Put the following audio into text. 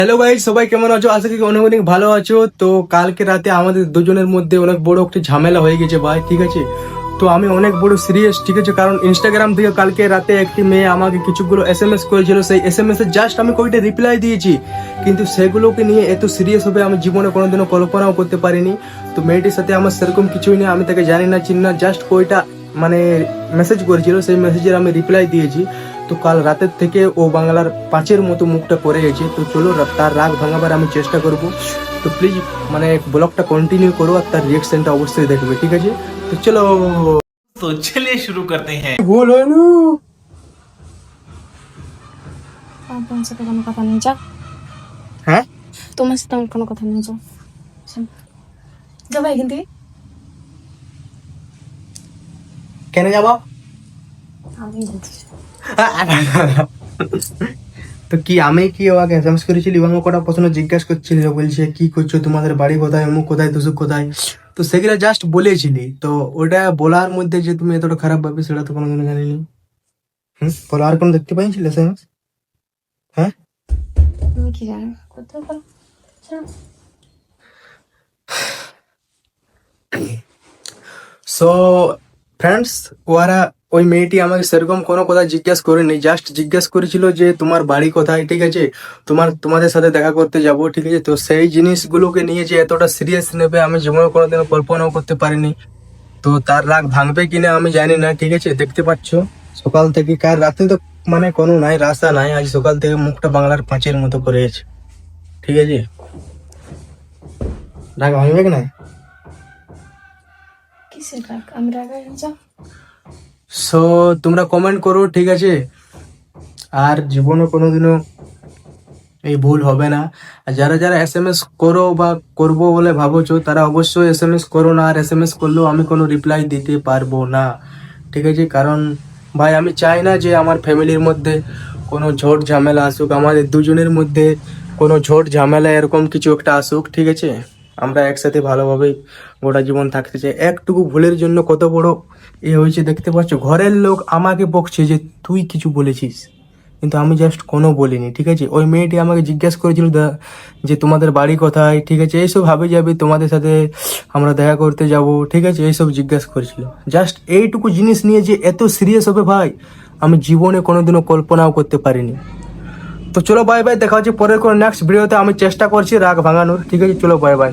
Hello ভাই, সবাই কেমন আছো? আশা করি অনেক অনেক ভালো আছো। তো কালকে রাতে আমাদের দুজনের মধ্যে অনেক বড় একটা ঝামেলা হয়ে গেছে ভাই, ঠিক আছে? তো আমি অনেক বড় সিরিয়াস, ঠিক আছে? কারণ ইনস্টাগ্রাম থেকে কালকে রাতে একটি মেয়ে আমাকে কিছুগুলো এসএমএস করেছিল, সেই এসএমএস এর জাস্ট আমি কয়েকটা রিপ্লাই দিয়েছি, কিন্তু সেগুলোকে নিয়ে এত সিরিয়াস হবে আমি জীবনে কোনোদিনও কল্পনাও করতে পারিনি। তো মেয়েটির সাথে আমার সেরকম কিছুই নেই, আমি তাকে জানি না চিনি না, জাস্ট কয়টা মানে মেসেজ করেছিল, সেই মেসেজের আমি রিপ্লাই দিয়েছি। তো কাল রাতের থেকে ও বাংলার পাঁচের মতো মুখটা করে গেছে। তো চলো তার রাগ ভাঙাবার আমি চেষ্টা করব। তো প্লিজ মানে ব্লগটা কন্টিনিউ করো আর তার রিয়েকশনটা অবশ্যই দেখবে, ঠিক আছে? তো চলো। तो चलिए शुरू करते हैं। ভুল হলো। তোমার সাথে কোনো কথা নেই, যাও। হ্যাঁ, তোমার সাথে আমার কোনো কথা নেই, যাও। যাও ভাই এখান থেকে। কেন যাবো? আমি যাচ্ছি। তো কি আমি কি ওকে এসএমএস করেছিলি, এবং কটা প্রশ্ন জিজ্ঞাসা করছিল, বলছে কি করছো, তোমাদের বাড়ি কোথায়, অমুক কোথায়, তুসুক কোথায়। তো সেগুলো জাস্ট বলেছিলি, তো ওটা বলার মধ্যে যে তুমি এতটা খারাপ ভাবে সেটা তো কোনোদিনও জানিনি। বলো, আর কোনো দেখতে পাইছিল এসএমএস? হ্যাঁ, আমি কি জানি কোথায় বলো। সো ফ্রেন্ডস, ওরা ওই মেয়েটি আমাকে সেরকম কোনো কথা জিজ্ঞেস করেনি, জাস্ট জিজ্ঞেস করেছিল যে তোমার বাড়ি কোথায়, ঠিক আছে? তোমাদের সাথে দেখা করতে যাব, ঠিক আছে? তো সেই জিনিসগুলোকে নিয়ে যে এতটা সিরিয়াস নেবে আমি জীবনে কোনোদিনও কল্পনাও করতে পারিনি। তো তার রাগ ভাঙবে কিনা আমি জানি না, ঠিক আছে? দেখতে পাচ্ছ সকাল থেকে, কার রাতে তো মানে কোনো নাই, রাস্তা নাই, আজ সকাল থেকে মুখটা বাংলার পাঁচের মতো করে গেছে, ঠিক আছে? রাগ ভাঙবে কিনা? কিসের রাগ? আমি রাগ হয়ে যাও। সো তোমরা কমেন্ট করো, ঠিক আছে? আর জীবনে কোনোদিনও এই ভুল হবে না। আর যারা যারা এসএমএস করো বা করবো বলে ভাবছো, তারা অবশ্যই এসএমএস করো না। আর এসএমএস করলেও আমি কোনো রিপ্লাই দিতে পারবো না, ঠিক আছে? কারণ ভাই আমি চাই না যে আমার ফ্যামিলির মধ্যে কোনো ঝড় ঝামেলা আসুক, আমাদের দুজনের মধ্যে কোনো ঝড় ঝামেলা এরকম কিছু একটা আসুক, ঠিক আছে? আমরা একসাথে ভালোভাবে গোটা জীবন থাকতে চাই। একটুকু ভুলের জন্য কত বড় এ হয়েছে দেখতে পাচ্ছ। ঘরের লোক আমাকে বকছে যে তুই কিছু বলেছিস, কিন্তু আমি জাস্ট কোনো বলিনি, ঠিক আছে? ওই মেয়েটি আমাকে জিজ্ঞেস করেছিল যে তোমাদের বাড়ি কোথায়, ঠিক আছে? এইসব ভাবে যাবে তোমাদের সাথে আমরা দেখা করতে যাব, ঠিক আছে? এইসব জিজ্ঞেস করেছিল। জাস্ট এইটুকু জিনিস নিয়ে যে এত সিরিয়াস হবে ভাই, আমি জীবনে কোনোদিনও কল্পনাও করতে পারিনি। তো চলো বাই বাই, দেখা হচ্ছে পরের কোনো নেক্সট ভিডিওতে। আমি চেষ্টা করছি রাগ ভাঙানোর, ঠিক আছে? চলো বাই বাই।